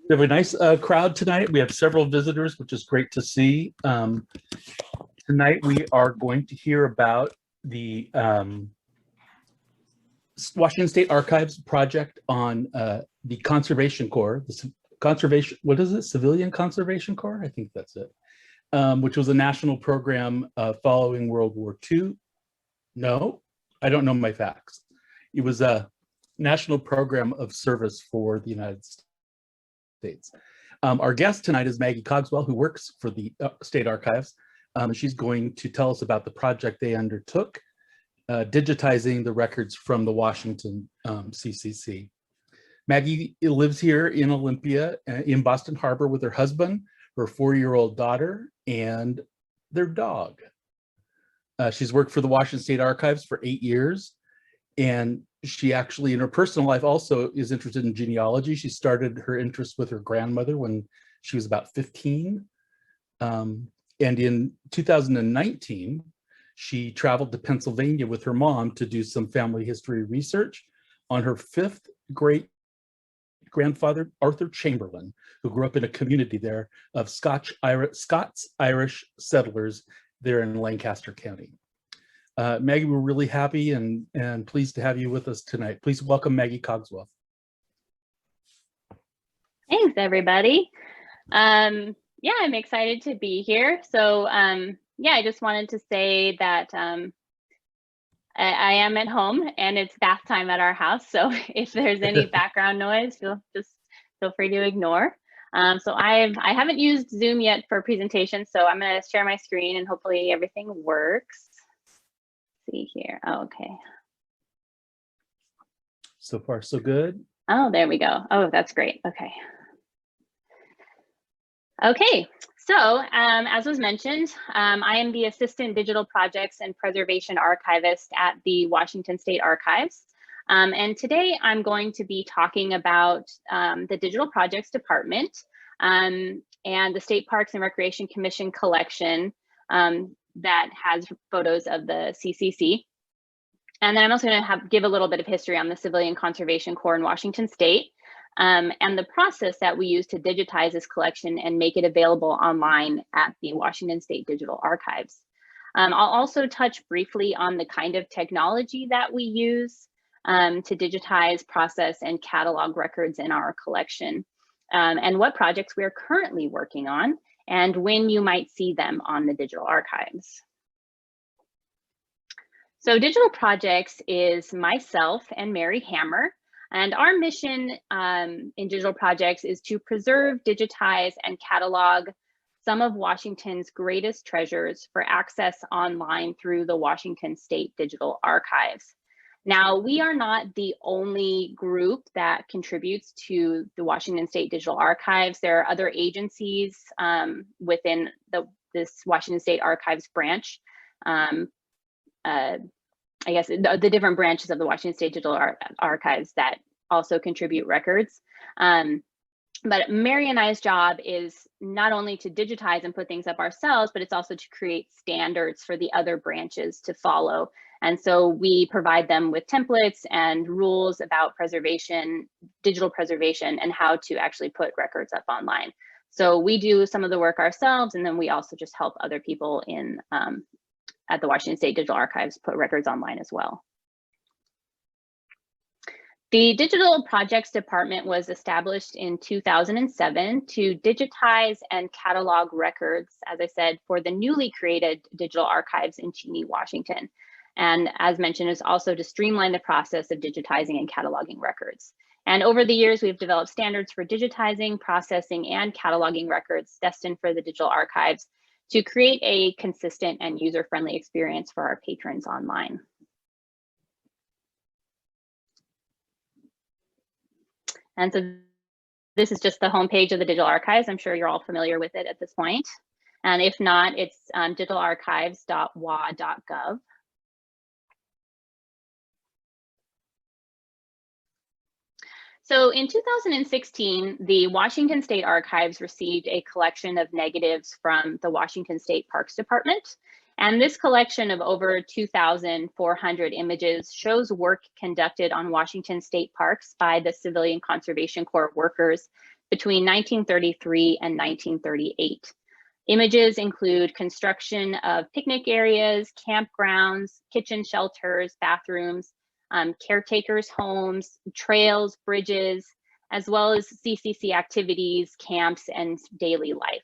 We have a nice crowd tonight. We have several visitors, which is great to see. Tonight we are going to hear about the Washington State Archives project on the Conservation Corps, what is it? Civilian Conservation Corps? I think that's it. Which was a national program following World War II. No, I don't know my facts. It was a national program of service for the United States. Our guest tonight is Maggie Cogswell, who works for the State Archives. She's going to tell us about the project they undertook, digitizing the records from the Washington CCC. Maggie lives here in Olympia, in Boston Harbor, with her husband, her 4-year-old daughter, and their dog. She's worked for the Washington State Archives for 8 years, and she actually, in her personal life, also is interested in genealogy. She started her interest with her grandmother when she was about 15. And in 2019, she traveled to Pennsylvania with her mom to do some family history research on her 5th great-grandfather, Arthur Chamberlain, who grew up in a community there of Scots-Irish settlers there in Lancaster County. Maggie, we're really happy and pleased to have you with us tonight. Please welcome Maggie Cogswell. Thanks, everybody. Yeah, I'm excited to be here. So yeah, I just wanted to say that I am at home and it's bath time at our house. So if there's any background noise, just feel free to ignore. So I haven't used Zoom yet for presentation, so I'm going to share my screen and hopefully everything works. See here. Oh, okay. So far, so good. Oh, there we go. Oh, that's great. Okay. Okay. So as was mentioned, I am the Assistant Digital Projects and Preservation Archivist at the Washington State Archives. And today I'm going to be talking about the Digital Projects Department and the State Parks and Recreation Commission collection that has photos of the CCC. And then I'm also going to give a little bit of history on the Civilian Conservation Corps in Washington State and the process that we use to digitize this collection and make it available online at the Washington State Digital Archives. I'll also touch briefly on the kind of technology that we use to digitize, process, and catalog records in our collection, and what projects we are currently working on, and when you might see them on the digital archives. So Digital Projects is myself and Mary Hammer, and our mission in Digital Projects is to preserve, digitize, and catalog some of Washington's greatest treasures for access online through the Washington State Digital Archives. Now, we are not the only group that contributes to the Washington State Digital Archives. There are other agencies within this Washington State Archives branch. I guess the different branches of the Washington State Digital Archives that also contribute records. But Mary and I's job is not only to digitize and put things up ourselves, but it's also to create standards for the other branches to follow. And so we provide them with templates and rules about preservation, digital preservation, and how to actually put records up online. So we do some of the work ourselves, and then we also just help other people in at the Washington State Digital Archives put records online as well. The Digital Projects Department was established in 2007 to digitize and catalog records, as I said, for the newly created digital archives in Cheney, Washington. And as mentioned, is also to streamline the process of digitizing and cataloging records. And over the years, we've developed standards for digitizing, processing, and cataloging records destined for the digital archives to create a consistent and user-friendly experience for our patrons online. And so this is just the homepage of the Digital Archives. I'm sure you're all familiar with it at this point. And if not, it's digitalarchives.wa.gov. So in 2016, the Washington State Archives received a collection of negatives from the Washington State Parks Department. And this collection of over 2,400 images shows work conducted on Washington State parks by the Civilian Conservation Corps workers between 1933 and 1938. Images include construction of picnic areas, campgrounds, kitchen shelters, bathrooms, caretakers' homes, trails, bridges, as well as CCC activities, camps, and daily life.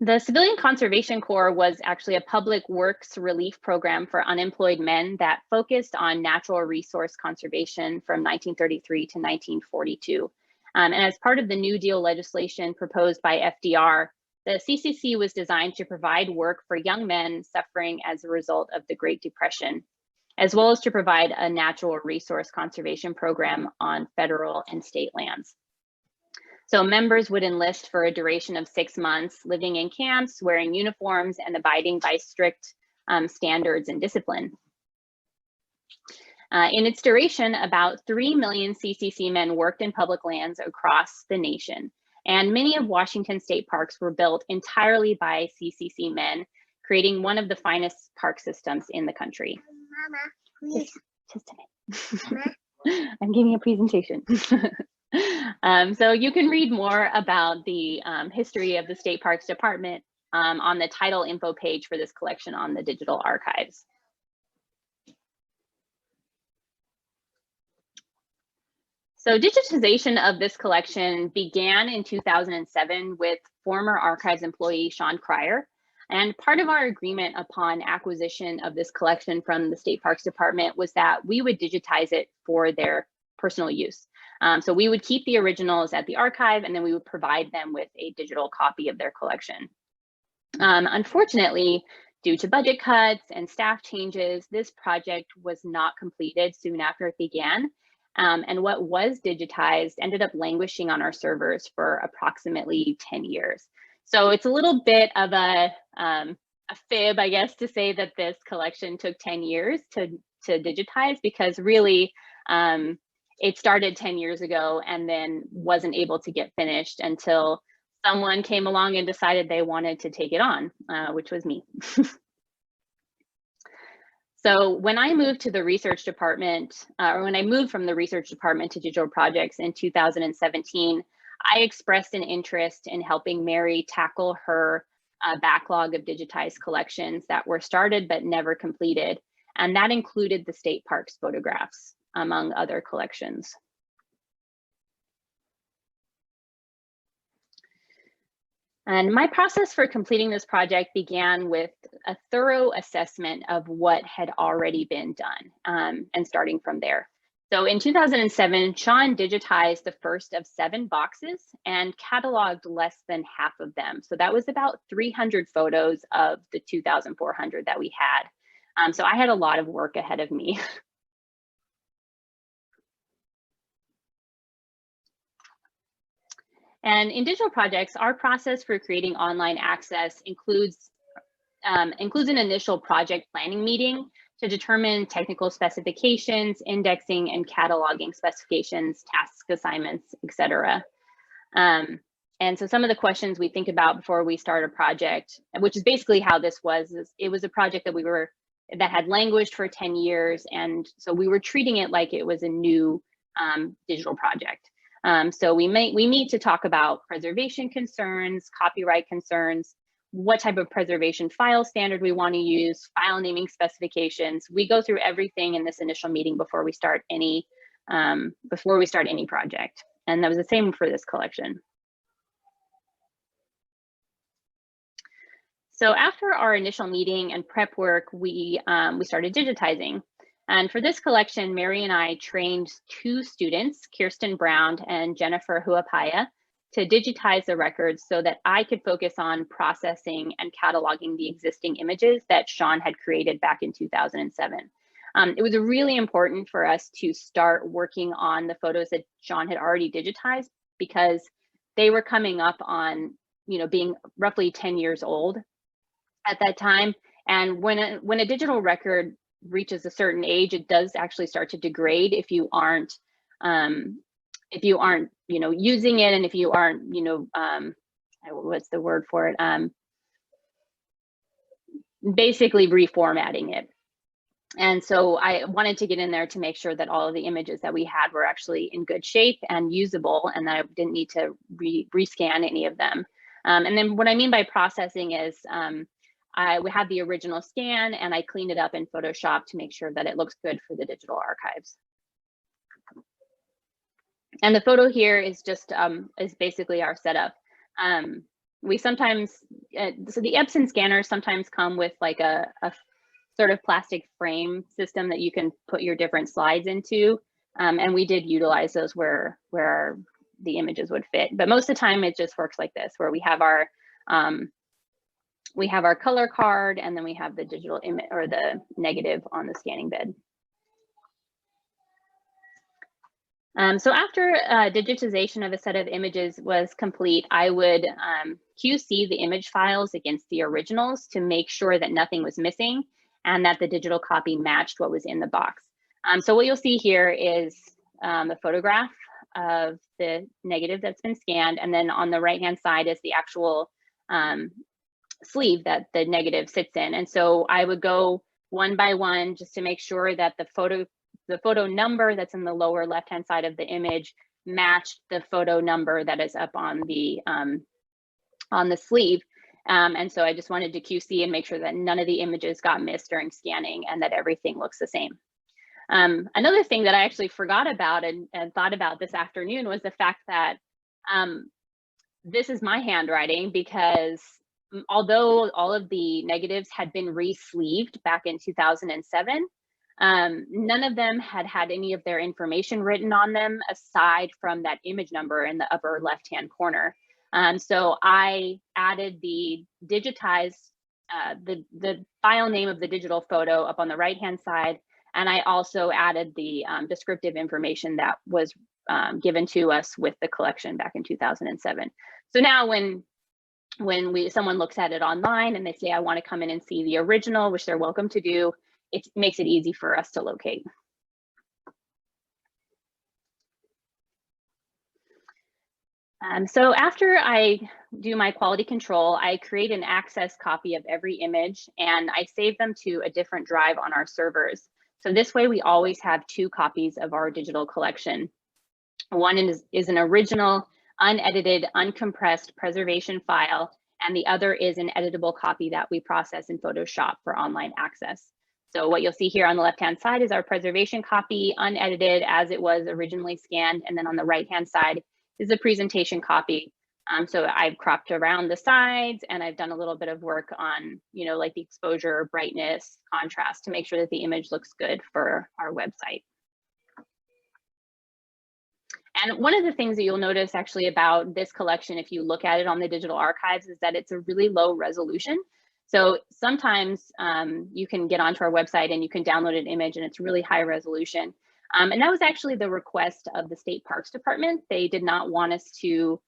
The Civilian Conservation Corps was actually a public works relief program for unemployed men that focused on natural resource conservation from 1933 to 1942. And as part of the New Deal legislation proposed by FDR, the CCC was designed to provide work for young men suffering as a result of the Great Depression, as well as to provide a natural resource conservation program on federal and state lands. So members would enlist for a duration of 6 months, living in camps, wearing uniforms, and abiding by strict standards and discipline. In its duration, about 3 million CCC men worked in public lands across the nation, and many of Washington state parks were built entirely by CCC men, creating one of the finest park systems in the country. Mama, please. Just a minute. I'm giving a presentation. So you can read more about the history of the State Parks Department on the title info page for this collection on the digital archives. So digitization of this collection began in 2007 with former archives employee Sean Cryer. And part of our agreement upon acquisition of this collection from the State Parks Department was that we would digitize it for their personal use. So we would keep the originals at the archive, and then we would provide them with a digital copy of their collection. Unfortunately, due to budget cuts and staff changes, this project was not completed soon after it began. And what was digitized ended up languishing on our servers for approximately 10 years. So it's a little bit of a fib, I guess, to say that this collection took 10 years to digitize, because really it started 10 years ago and then wasn't able to get finished until someone came along and decided they wanted to take it on, which was me. So when I moved to the research department, or when I moved from the research department to digital projects in 2017, I expressed an interest in helping Mary tackle her backlog of digitized collections that were started but never completed. And that included the state parks photographs, among other collections. And my process for completing this project began with a thorough assessment of what had already been done, and starting from there. So in 2007, Sean digitized the first of 7 boxes and cataloged less than half of them. So that was about 300 photos of the 2,400 that we had. So I had a lot of work ahead of me. And in digital projects, our process for creating online access includes an initial project planning meeting to determine technical specifications, indexing, and cataloging specifications, task assignments, etc. And so some of the questions we think about before we start a project, which is basically how this was, is it was a project that had languished for 10 years. And so we were treating it like it was a new digital project. So we meet to talk about preservation concerns, copyright concerns, what type of preservation file standard we want to use, file naming specifications. We go through everything in this initial meeting before we start any project. And that was the same for this collection. So after our initial meeting and prep work, we started digitizing. And for this collection, Mary and I trained 2 students, Kirsten Brown and Jennifer Huapaya, to digitize the records so that I could focus on processing and cataloging the existing images that Sean had created back in 2007. It was really important for us to start working on the photos that Sean had already digitized, because they were coming up on, being roughly 10 years old at that time. And when a digital record reaches a certain age, it does actually start to degrade if you aren't using it, and if you aren't, what's the word for it? Basically reformatting it. And so I wanted to get in there to make sure that all of the images that we had were actually in good shape and usable, and that I didn't need to rescan any of them. And then what I mean by processing is we had the original scan and I cleaned it up in Photoshop to make sure that it looks good for the digital archives. And the photo here is just is basically our setup. We sometimes, so the Epson scanners sometimes come with like a sort of plastic frame system that you can put your different slides into. And we did utilize those where the images would fit. But most of the time it just works like this, where we have our color card, and then we have the digital image or the negative on the scanning bed. So after digitization of a set of images was complete, I would QC the image files against the originals to make sure that nothing was missing and that the digital copy matched what was in the box. So what you'll see here is a photograph of the negative that's been scanned, and then on the right-hand side is the actual sleeve that the negative sits in. And so I would go one by one just to make sure that the photo number that's in the lower left-hand side of the image matched the photo number that is up on the sleeve. And so I just wanted to QC and make sure that none of the images got missed during scanning and that everything looks the same. Another thing that I actually forgot about and thought about this afternoon was the fact that this is my handwriting, because although all of the negatives had been re-sleeved back in 2007, none of them had any of their information written on them aside from that image number in the upper left-hand corner. So I added the digitized, the file name of the digital photo up on the right-hand side, and I also added the descriptive information that was given to us with the collection back in 2007. So now when someone looks at it online and they say, I want to come in and see the original, which they're welcome to do, it makes it easy for us to locate. So after I do my quality control, I create an access copy of every image and I save them to a different drive on our servers. So this way we always have two copies of our digital collection. One is an original, unedited, uncompressed preservation file, and the other is an editable copy that we process in Photoshop for online access. So what you'll see here on the left-hand side is our preservation copy, unedited as it was originally scanned, and then on the right-hand side is the presentation copy. So I've cropped around the sides and I've done a little bit of work on, like the exposure, brightness, contrast to make sure that the image looks good for our website. And one of the things that you'll notice actually about this collection, if you look at it on the digital archives, is that it's a really low resolution. So sometimes you can get onto our website and you can download an image and it's really high resolution. And that was actually the request of the State Parks Department. They did not want us to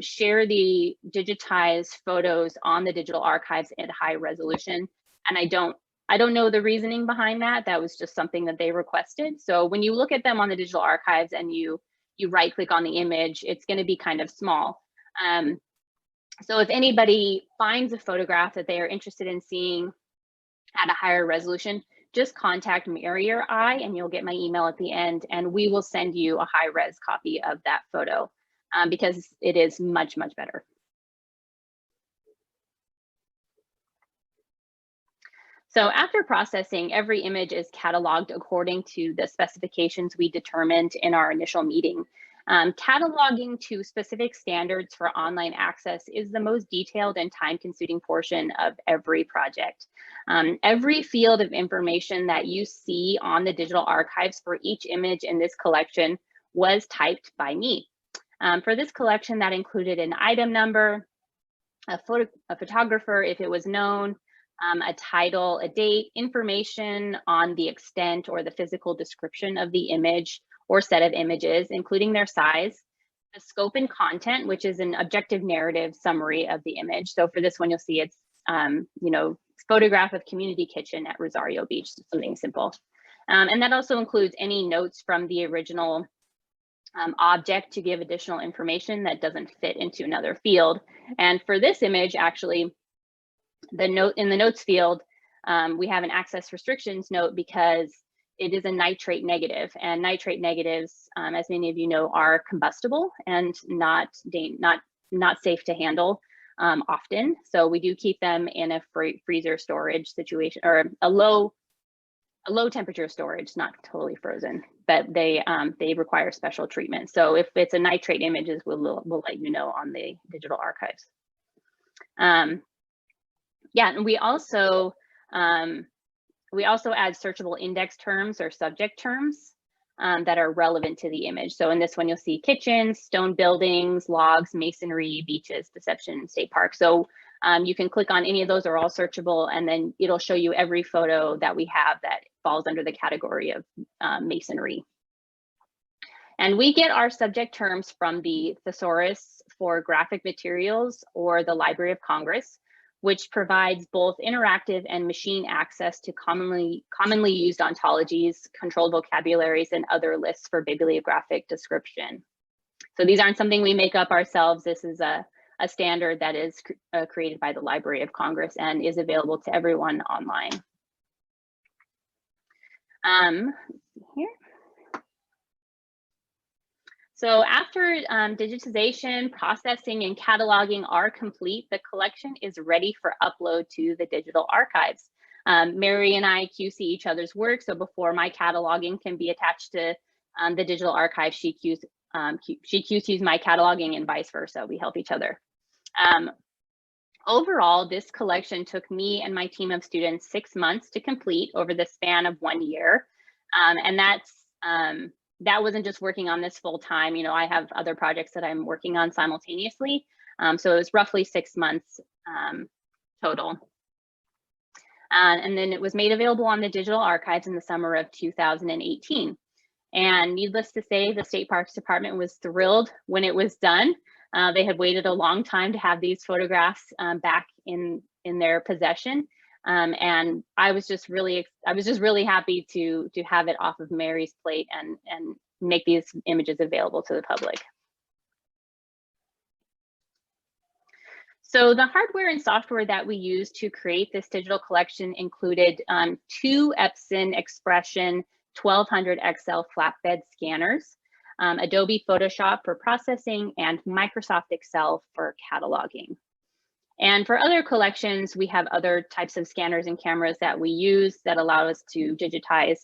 share the digitized photos on the digital archives at high resolution. And I don't know the reasoning behind that. That was just something that they requested. So when you look at them on the digital archives and you right click on the image, it's going to be kind of small. So if anybody finds a photograph that they are interested in seeing at a higher resolution, just contact Marrier Eye and you'll get my email at the end and we will send you a high res copy of that photo because it is much, much better. So after processing, every image is cataloged according to the specifications we determined in our initial meeting. Cataloging to specific standards for online access is the most detailed and time-consuming portion of every project. Every field of information that you see on the digital archives for each image in this collection was typed by me. For this collection, that included an item number, a photographer if it was known, a title, a date, information on the extent or the physical description of the image or set of images, including their size, the scope and content, which is an objective narrative summary of the image. So for this one, you'll see it's, photograph of community kitchen at Rosario Beach, something simple. And that also includes any notes from the original object to give additional information that doesn't fit into another field. And for this image, actually, the note in the notes field, we have an access restrictions note because it is a nitrate negative, and nitrate negatives, as many of you know, are combustible and not safe to handle often. So we do keep them in a freezer storage situation, or a low temperature storage, not totally frozen, but they require special treatment. So if it's a nitrate images, we'll let you know on the digital archives. Yeah, and we also add searchable index terms or subject terms that are relevant to the image. So in this one, you'll see kitchens, stone buildings, logs, masonry, beaches, Deception State Park. So you can click on any of those, are all searchable, and then it'll show you every photo that we have that falls under the category of masonry. And we get our subject terms from the Thesaurus for Graphic Materials or the Library of Congress, which provides both interactive and machine access to commonly used ontologies, controlled vocabularies, and other lists for bibliographic description. So these aren't something we make up ourselves. This is a standard that is created by the Library of Congress and is available to everyone online. Here. So after digitization, processing, and cataloging are complete, the collection is ready for upload to the digital archives. Mary and I QC each other's work, so before my cataloging can be attached to the digital archive, she QCs my cataloging and vice versa. We help each other. Overall, this collection took me and my team of students 6 months to complete over the span of 1 year. And that wasn't just working on this full time. You know, I have other projects that I'm working on simultaneously. So it was roughly 6 months total. And then it was made available on the digital archives in the summer of 2018. And needless to say, the State Parks Department was thrilled when it was done. They had waited a long time to have these photographs back in their possession. And I was just really happy to have it off of Mary's plate and make these images available to the public. So the hardware and software that we used to create this digital collection included 2 Epson Expression 1200 XL flatbed scanners, Adobe Photoshop for processing, and Microsoft Excel for cataloging. And for other collections, we have other types of scanners and cameras that we use that allow us to digitize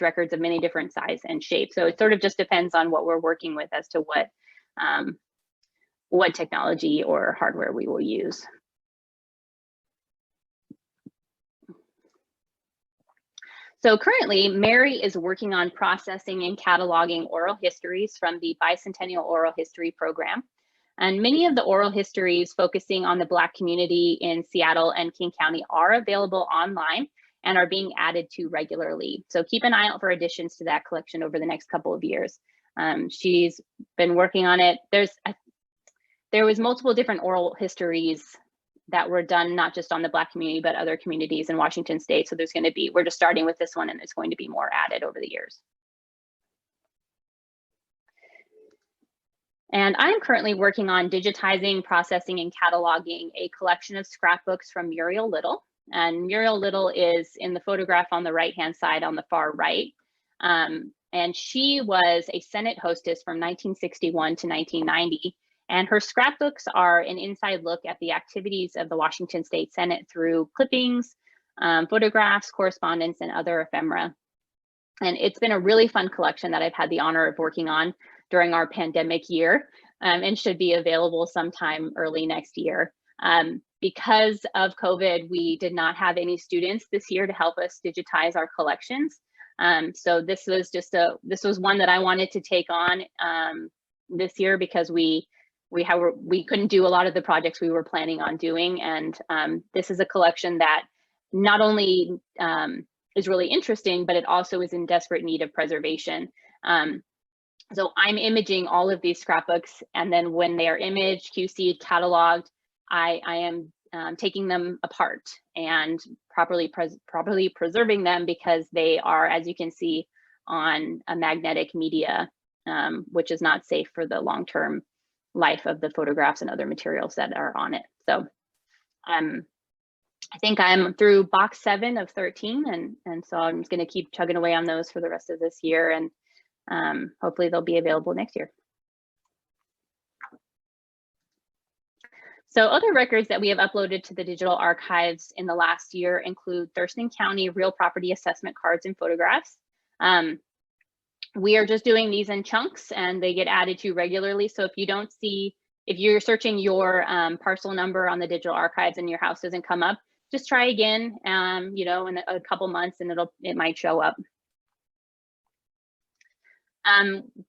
records of many different size and shapes. So it sort of just depends on what we're working with as to what technology or hardware we will use. So currently, Mary is working on processing and cataloging oral histories from the Bicentennial Oral History Program. And many of the oral histories focusing on the Black community in Seattle and King County are available online and are being added to regularly. So keep an eye out for additions to that collection over the next couple of years. She's been working on it. There was multiple different oral histories that were done, not just on the Black community, but other communities in Washington State. So there's going to be, we're just starting with this one, and there's going to be more added over the years. And I'm currently working on digitizing, processing, and cataloging a collection of scrapbooks from Muriel Little. And Muriel Little is in the photograph on the right-hand side on the far right. And she was a Senate hostess from 1961 to 1990. And her scrapbooks are an inside look at the activities of the Washington State Senate through clippings, photographs, correspondence, and other ephemera. And it's been a really fun collection that I've had the honor of working on during our pandemic year, and should be available sometime early next year. Because of COVID, we did not have any students this year to help us digitize our collections. So this was one that I wanted to take on this year because we couldn't do a lot of the projects we were planning on doing. And this is a collection that not only is really interesting, but it also is in desperate need of preservation. So I'm imaging all of these scrapbooks, and then when they are imaged, QC'd, cataloged, I am taking them apart and properly preserving them, because they are, as you can see, on a magnetic media, which is not safe for the long-term life of the photographs and other materials that are on it. So I think I'm through box 7 of 13, and so I'm just going to keep chugging away on those for the rest of this year, and hopefully they'll be available next year. So other records that we have uploaded to the digital archives in the last year include Thurston County real property assessment cards and photographs. We are just doing these in chunks and they get added to regularly. So if you don't see, if you're searching your parcel number on the digital archives and your house doesn't come up, just try again, you know, in a couple months and it might show up.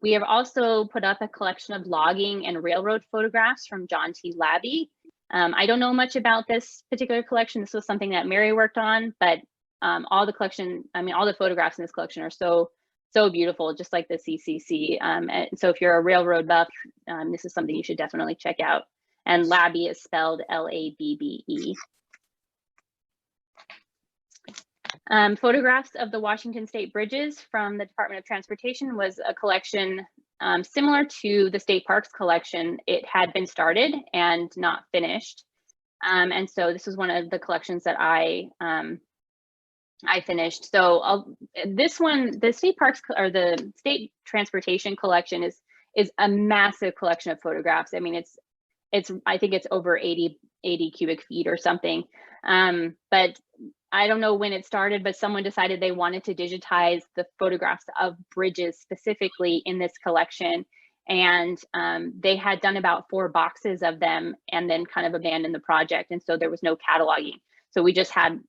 We have also put up a collection of logging and railroad photographs from John T. Labby. I don't know much about this particular collection. This was something that Mary worked on, but all the collection, I mean, all the photographs in this collection are so beautiful, just like the CCC. And so if you're a railroad buff, this is something you should definitely check out. And Labby is spelled L-A-B-B-E. Photographs of the Washington State bridges from the Department of Transportation was a collection similar to the State Parks collection. It had been started and not finished. And so this was one of the collections that I finished. So this one, the State Parks or the State Transportation collection is a massive collection of photographs. I mean, I think it's over 80 cubic feet or something. But I don't know when it started, but someone decided they wanted to digitize the photographs of bridges specifically in this collection. And they had done about 4 boxes of them and then kind of abandoned the project. And so there was no cataloging. So we just had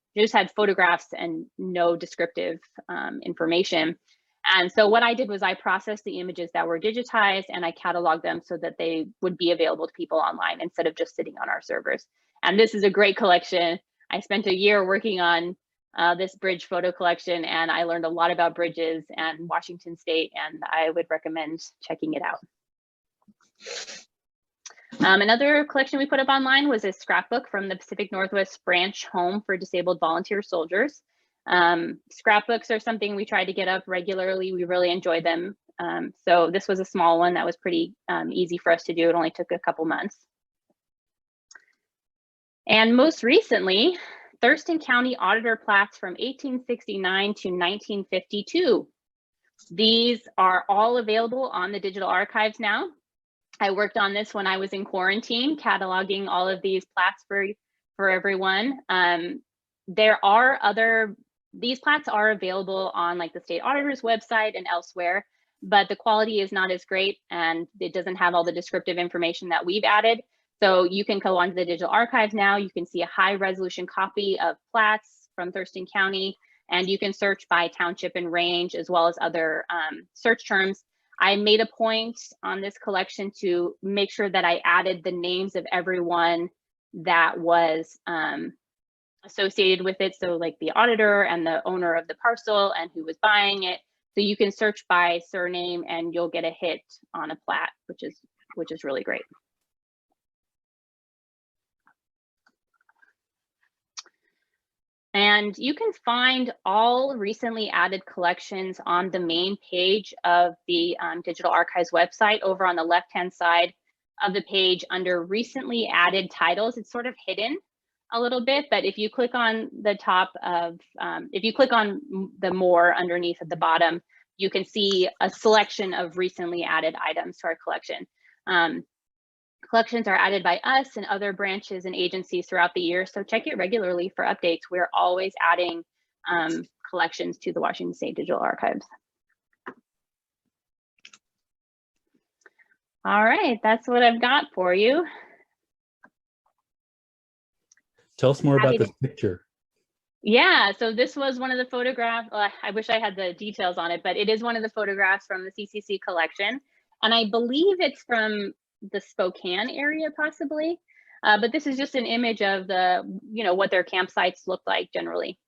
photographs and no descriptive information. And so what I did was I processed the images that were digitized and I cataloged them so that they would be available to people online instead of just sitting on our servers. And this is a great collection. I spent a year working on this bridge photo collection and I learned a lot about bridges and Washington State, and I would recommend checking it out. Another collection we put up online was a scrapbook from the Pacific Northwest Branch Home for Disabled Volunteer Soldiers. Scrapbooks are something we try to get up regularly. We really enjoy them. So this was a small one that was pretty easy for us to do. It only took a couple months. And most recently, Thurston County Auditor plats from 1869 to 1952. These are all available on the digital archives now. I worked on this when I was in quarantine, cataloging all of these plats for everyone. These plats are available on like the state auditor's website and elsewhere, but the quality is not as great and it doesn't have all the descriptive information that we've added. So you can go onto the digital archives now. You can see a high resolution copy of plats from Thurston County, and you can search by township and range as well as other search terms. I made a point on this collection to make sure that I added the names of everyone that was associated with it. So like the auditor and the owner of the parcel and who was buying it. So you can search by surname and you'll get a hit on a plat, which is really great. And you can find all recently added collections on the main page of the Digital Archives website. Over on the left-hand side of the page under recently added titles, it's sort of hidden a little bit, but if you click on the top of, if you click on the more underneath at the bottom, you can see a selection of recently added items to our collection. Collections are added by us and other branches and agencies throughout the year, so check it regularly for updates. We're always adding collections to the Washington State Digital Archives. All right, that's what I've got for you. Tell us more about this picture. Yeah, so this was one of the photographs. I wish I had the details on it, but it is one of the photographs from the CCC collection. And I believe it's from the Spokane area possibly, but this is just an image of the, what their campsites look like generally.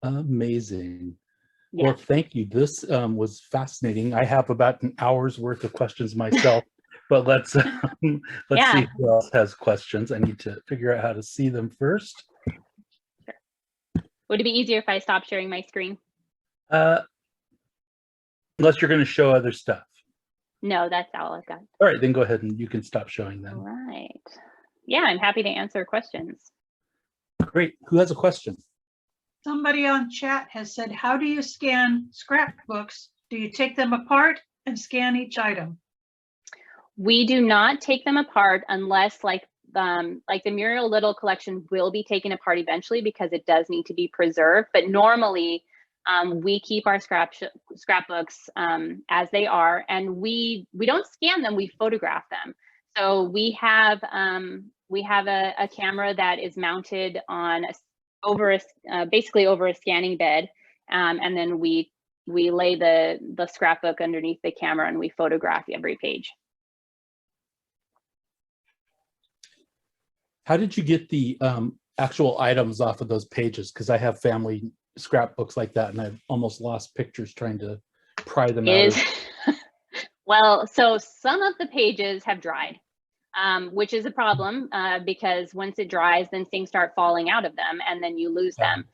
Amazing. Yeah. Well, thank you. This was fascinating. I have about an hour's worth of questions myself, but let's see who else has questions. I need to figure out how to see them first. Sure. Would it be easier if I stopped sharing my screen? Unless you're going to show other stuff. No, that's all I've got. All right, then go ahead and you can stop showing them. All right. Yeah, I'm happy to answer questions. Great. Who has a question? Somebody on chat has said, how do you scan scrapbooks? Do you take them apart and scan each item? We do not take them apart unless like the Muriel Little collection will be taken apart eventually because it does need to be preserved. But normally we keep our scrapbooks as they are, and we don't scan them, we photograph them. So we have a camera that is mounted on basically over a scanning bed, and then we lay the scrapbook underneath the camera and we photograph every page. How did you get the actual items off of those pages? Because I have family scrapbooks like that, and I've almost lost pictures trying to pry them out. Well, so some of the pages have dried, which is a problem because once it dries, then things start falling out of them, and then you lose them.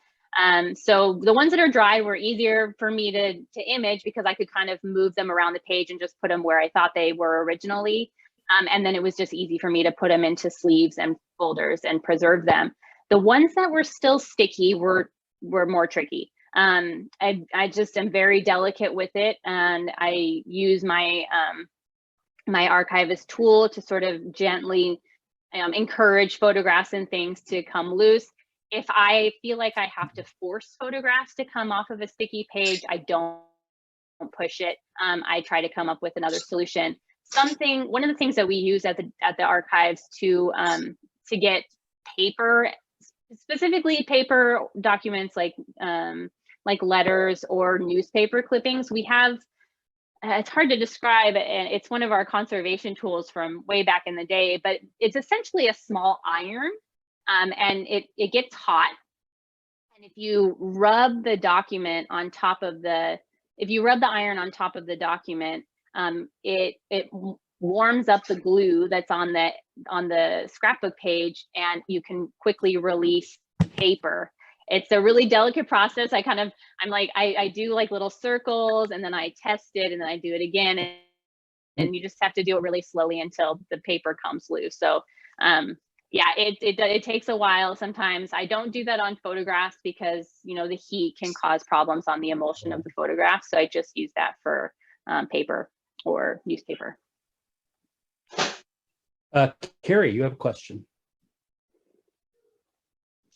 So the ones that are dried were easier for me to image because I could kind of move them around the page and just put them where I thought they were originally. And then it was just easy for me to put them into sleeves and folders and preserve them. The ones that were still sticky were more tricky. I just am very delicate with it, and I use my my Archivist tool to sort of gently encourage photographs and things to come loose. If I feel like I have to force photographs to come off of a sticky page, I don't push it. I try to come up with another solution. One of the things that we use at the archives to get paper, specifically paper documents like letters or newspaper clippings, we have, it's hard to describe, and it's one of our conservation tools from way back in the day, but it's essentially a small iron, and it gets hot. And if you rub the document on top of if you rub the iron on top of the document, it warms up the glue that's on the scrapbook page, and you can quickly release paper. It's a really delicate process. I do like little circles, and then I test it, and then I do it again, and you just have to do it really slowly until the paper comes loose. So yeah, it takes a while. Sometimes I don't do that on photographs because the heat can cause problems on the emulsion of the photograph. So I just use that for paper or newspaper. Carrie, you have a question.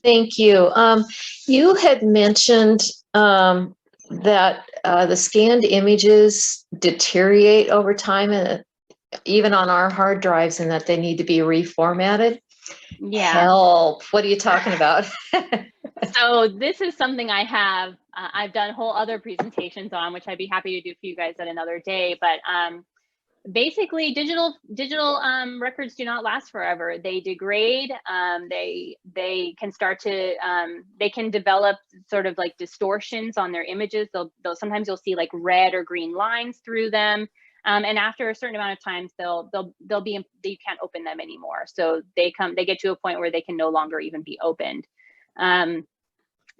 Thank you. You had mentioned that the scanned images deteriorate over time, and even on our hard drives, and that they need to be reformatted. Yeah. Help. What are you talking about? So this is something I've done whole other presentations on, which I'd be happy to do for you guys at another day. But basically, digital records do not last forever. They degrade. They can start to they can develop sort of like distortions on their images. They'll sometimes you'll see like red or green lines through them. And after a certain amount of times, you can't open them anymore. So they get to a point where they can no longer even be opened.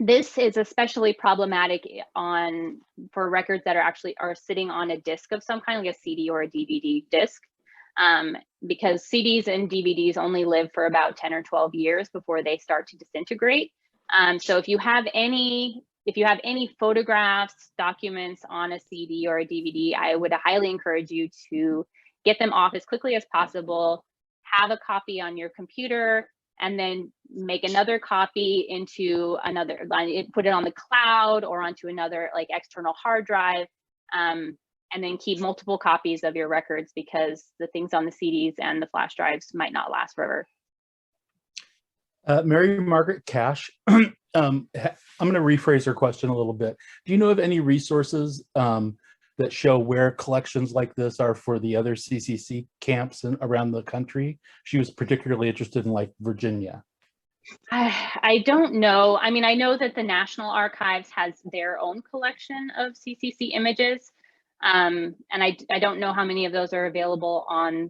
This is especially problematic for records that are sitting on a disc of some kind, like a CD or a DVD disc, because CDs and DVDs only live for about 10 or 12 years before they start to disintegrate. So if you have any photographs, documents on a CD or a DVD, I would highly encourage you to get them off as quickly as possible, have a copy on your computer, and then make another copy into another, put it on the cloud or onto another like external hard drive, and then keep multiple copies of your records, because the things on the CDs and the flash drives might not last forever. Mary Margaret Cash, I'm going to rephrase her question a little bit. Do you know of any resources that show where collections like this are for the other CCC camps around the country? She was particularly interested in like Virginia. I don't know. I mean, I know that the National Archives has their own collection of CCC images, and I don't know how many of those are available online.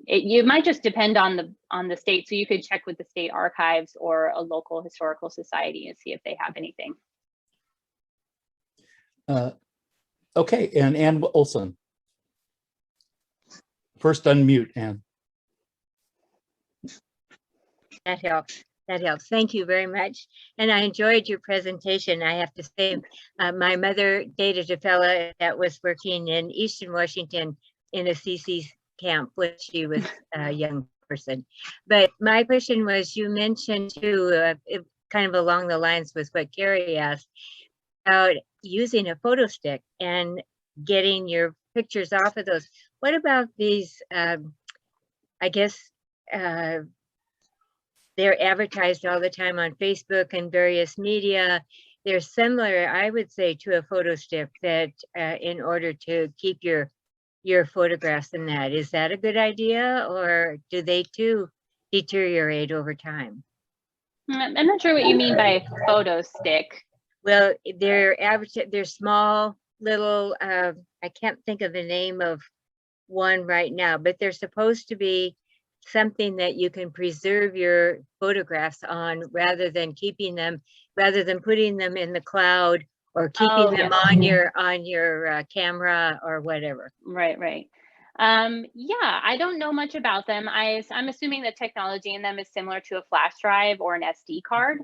You might just depend on the state, so you could check with the state archives or a local historical society and see if they have anything. Okay, and Ann Olson. First unmute, Ann. That helps. That helps. Thank you very much. And I enjoyed your presentation. I have to say, my mother dated a fella that was working in Eastern Washington in a CC camp when she was a young person. But my question was, you mentioned too, kind of along the lines with what Gary asked, about using a photo stick and getting your pictures off of those. What about these, I guess, they're advertised all the time on Facebook and various media. They're similar, I would say, to a photo stick that in order to keep your photographs in that. Is that a good idea, or do they too deteriorate over time? I'm not sure what you mean by photo stick. Well, they're small little, I can't think of the name of one right now, but they're supposed to be something that you can preserve your photographs on rather than putting them in the cloud or keeping them on your camera or whatever. Right. Yeah, I don't know much about them. I'm assuming the technology in them is similar to a flash drive or an SD card.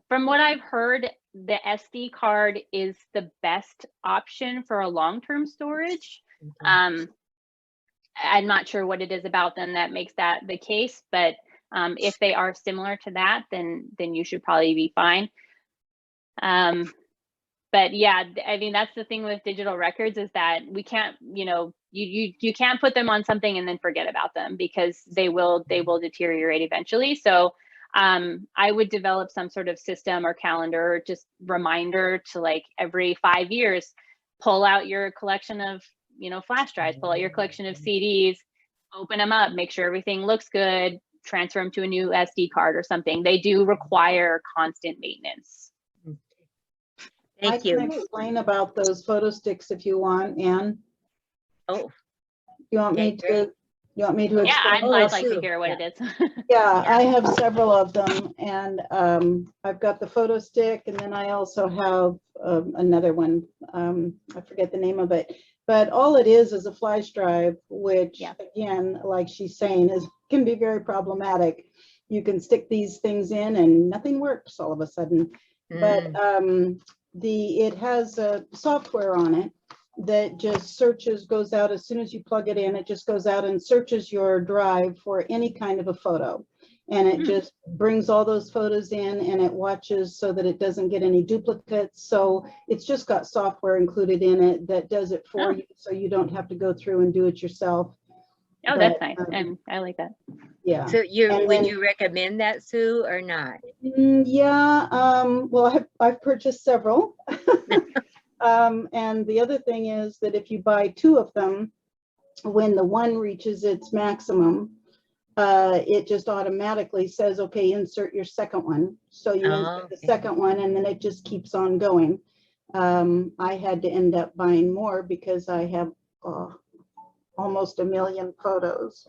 From what I've heard, the SD card is the best option for a long-term storage. I'm not sure what it is about them that makes that the case, but if they are similar to that, then you should probably be fine. But yeah, I mean, that's the thing with digital records, is that we can't, you can't put them on something and then forget about them, because they will deteriorate eventually. So I would develop some sort of system or calendar, or just reminder to, like, every 5 years, pull out your collection of flash drives, pull out your collection of CDs, open them up, make sure everything looks good, transfer them to a new SD card or something. They do require constant maintenance. Thank you. I can explain about those photo sticks if you want, Anne. Oh, You want me to? You want me to explain? Yeah, I'd like to hear what it is. Yeah, I have several of them, and I've got the photo stick, and then I also have another one. I forget the name of it, but all it is a flash drive, which again, like she's saying, can be very problematic. You can stick these things in and nothing works all of a sudden. But it has a software on it that just goes out as soon as you plug it in. It just goes out and searches your drive for any kind of a photo, and it just brings all those photos in, and it watches so that it doesn't get any duplicates. So it's just got software included in it that does it for you, so you don't have to go through and do it yourself. Oh, that's nice. And I like that. Yeah. so would you recommend that, Sue, or not? Yeah. Well, I've purchased several. And the other thing is that if you buy 2 of them, when the one reaches its maximum, it just automatically says, okay, insert your second one. So you insert the second one, and then it just keeps on going. I had to end up buying more because I have almost 1 million photos.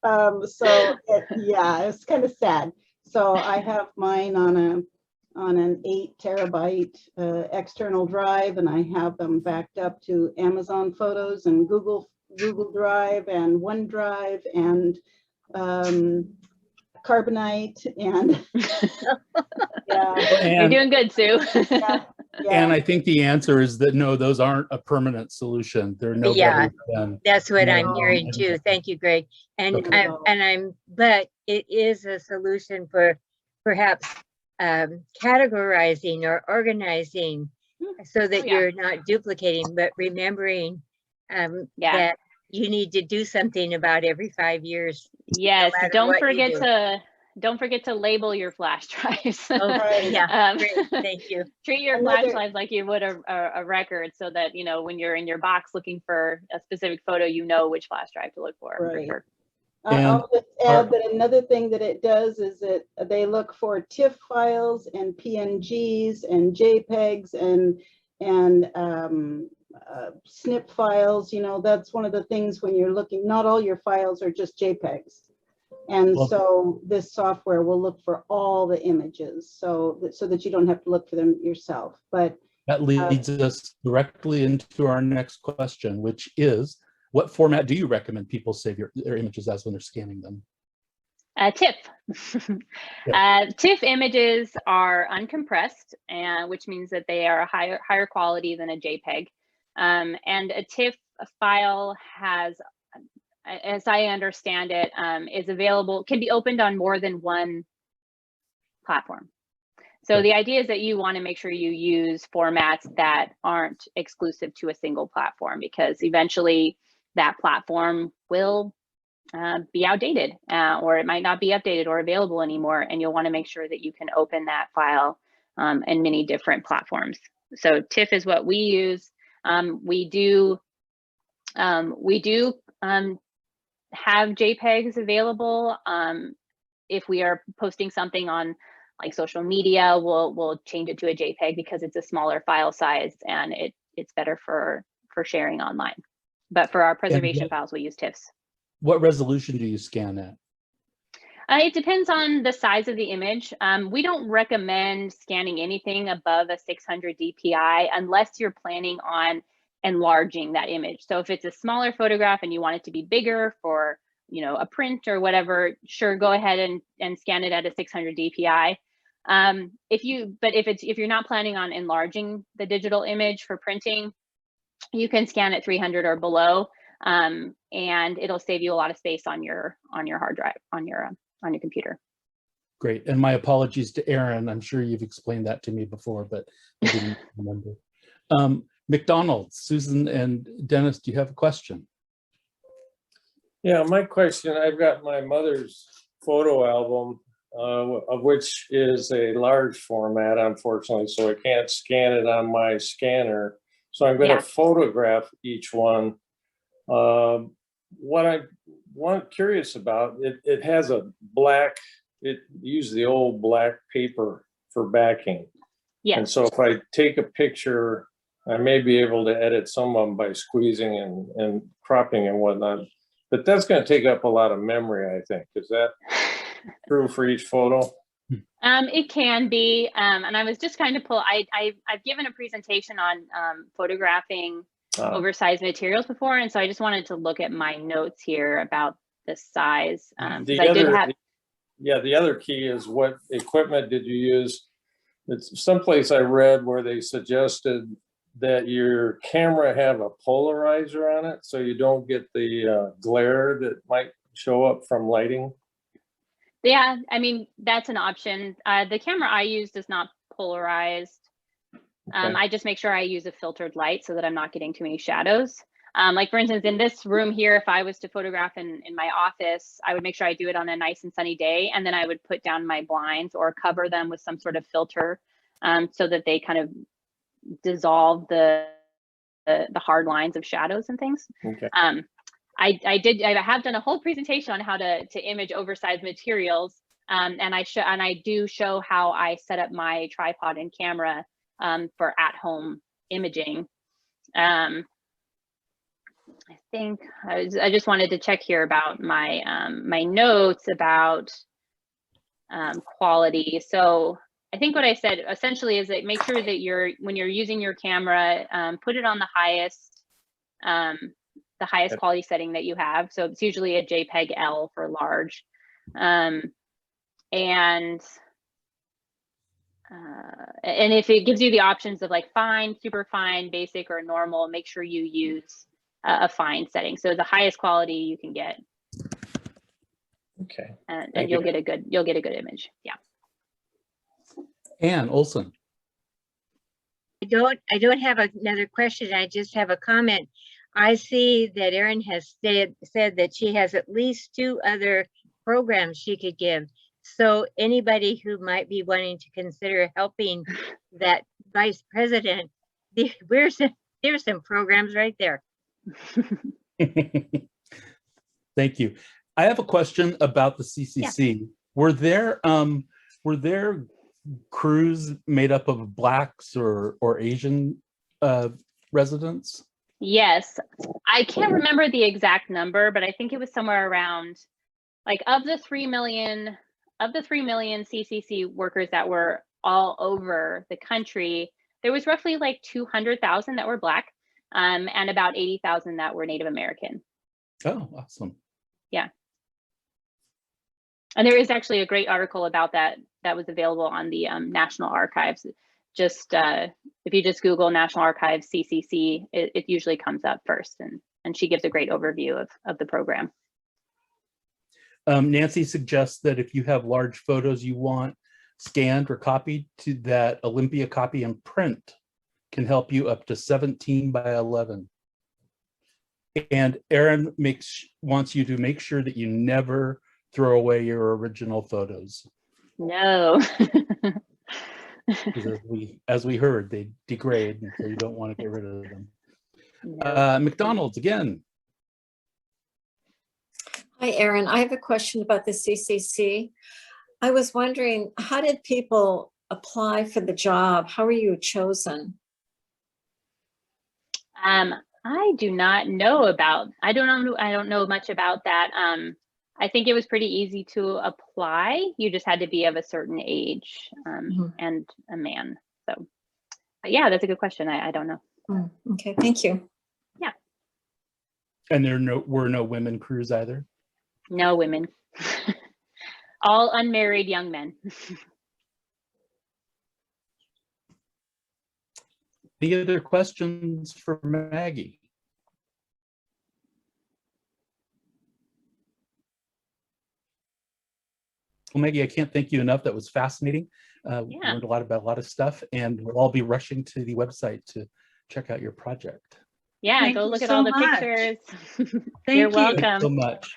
It's kind of sad. So I have mine on an 8 terabyte external drive, and I have them backed up to Amazon Photos and Google Drive and OneDrive and Carbonite, and You're doing good, Sue. And I think the answer is that no, those aren't a permanent solution. They're no better than. That's what I'm hearing too. Thank you, Greg. And but it is a solution for perhaps categorizing or organizing so that you're not duplicating, but remembering that you need to do something about every 5 years. Yes, don't forget to label your flash drives. Okay, great. Thank you. Treat your flash drives like you would a record, so that when you're in your box looking for a specific photo, you know which flash drive to look for. Right. For sure. I'll just add that another thing that it does is that they look for TIFF files and PNGs and JPEGs and SNP files. That's one of the things when you're looking. Not all your files are just JPEGs. And so this software will look for all the images, so that you don't have to look for them yourself. But that leads us directly into our next question, which is, what format do you recommend people save their images as when they're scanning them? TIFF. Yeah. TIFF images are uncompressed, which means that they are higher quality than a JPEG. And a TIFF file has, as I understand it, is available, can be opened on more than one platform. So the idea is that you want to make sure you use formats that aren't exclusive to a single platform, because eventually that platform will be outdated, or it might not be updated or available anymore, and you'll want to make sure that you can open that file in many different platforms. So TIFF is what we use. We do have JPEGs available. If we are posting something on like social media, we'll change it to a JPEG because it's a smaller file size and it's better for sharing online. But for our preservation files, we use TIFFs. What resolution do you scan at? It depends on the size of the image. We don't recommend scanning anything above a 600 DPI unless you're planning on enlarging that image. So if it's a smaller photograph and you want it to be bigger for, you know, a print or whatever, sure, go ahead and scan it at a 600 DPI. If you're not planning on enlarging the digital image for printing, you can scan at 300 or below, and it'll save you a lot of space on your hard drive, on your computer. Great, and my apologies to Aaron. I'm sure you've explained that to me before, but I didn't remember. McDonald, Susan and Dennis, do you have a question? Yeah, my question, I've got my mother's photo album, of which is a large format, unfortunately, so I can't scan it on my scanner. So I'm going to photograph each one. What I'm curious about, it has a black, it used the old black paper for backing. Yes. And so if I take a picture, I may be able to edit some of them by squeezing and cropping and whatnot. But that's going to take up a lot of memory, I think. Is that true for each photo? It can be, and I was just kind of I've given a presentation on photographing oversized materials before, and so I just wanted to look at my notes here about the size. The other key is, what equipment did you use? It's someplace I read where they suggested that your camera have a polarizer on it so you don't get the glare that might show up from lighting. Yeah, I mean, that's an option. The camera I use is not polarized. Okay. I just make sure I use a filtered light so that I'm not getting too many shadows. Like for instance, in this room here, if I was to photograph in my office, I would make sure I do it on a nice and sunny day, and then I would put down my blinds or cover them with some sort of filter so that they kind of dissolve the hard lines of shadows and things. Okay. I have done a whole presentation on how to image oversized materials, and I do show how I set up my tripod and camera for at-home imaging. I think I just wanted to check here about my my notes about quality. So I think what I said essentially is that make sure that when you're using your camera, put it on the highest quality setting that you have. So it's usually a JPEG L for large. And if it gives you the options of like fine, super fine, basic, or normal, make sure you use a fine setting. So the highest quality you can get. Okay. And you'll get a good image. Yeah. Ann Olson. I don't have another question. I just have a comment. I see that Erin has said that she has at least 2 other programs she could give. So anybody who might be wanting to consider helping that vice president, there's some programs right there. Thank you. I have a question about the CCC. Yeah. Were there crews made up of Blacks or Asian residents? Yes, I can't remember the exact number, but I think it was somewhere around, like, of the 3 million CCC workers that were all over the country, there was roughly like 200,000 that were Black. and about 80,000 that were Native American. Oh, awesome. And there is actually a great article about that was available on the National Archives. Just if you just Google National Archives CCC, it usually comes up first, and she gives a great overview of the program. Nancy suggests that if you have large photos you want scanned or copied, to that Olympia Copy and Print can help you up to 17 by 11. And Erin wants you to make sure that you never throw away your original photos. No. Because as we heard, they degrade, and so you don't want to get rid of them. No. McDonald's again. Hi, Erin. I have a question about the CCC. I was wondering, how did people apply for the job? How were you chosen? I do not know about, I don't know much about that. I think it was pretty easy to apply. You just had to be of a certain age and a man. So yeah, that's a good question. I don't know. Okay, thank you. Yeah. And there were no women crews either? No women. All unmarried young men. Any other questions for Maggie? Well, Maggie, I can't thank you enough. That was fascinating. We learned a lot about a lot of stuff, and we'll all be rushing to the website to check out your project. Yeah, Thank go you look at so all the much. pictures. Thank You're you. welcome. Thank you so much.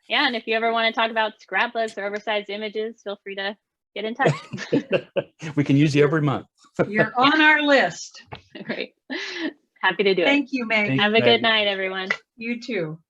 Yeah, and if you ever want to talk about scrapbooks or oversized images, feel free to get in touch. We can use you every month. You're on our list. Great. Happy to do it. Thank you, Maggie. Thank Have a good night, everyone. You too.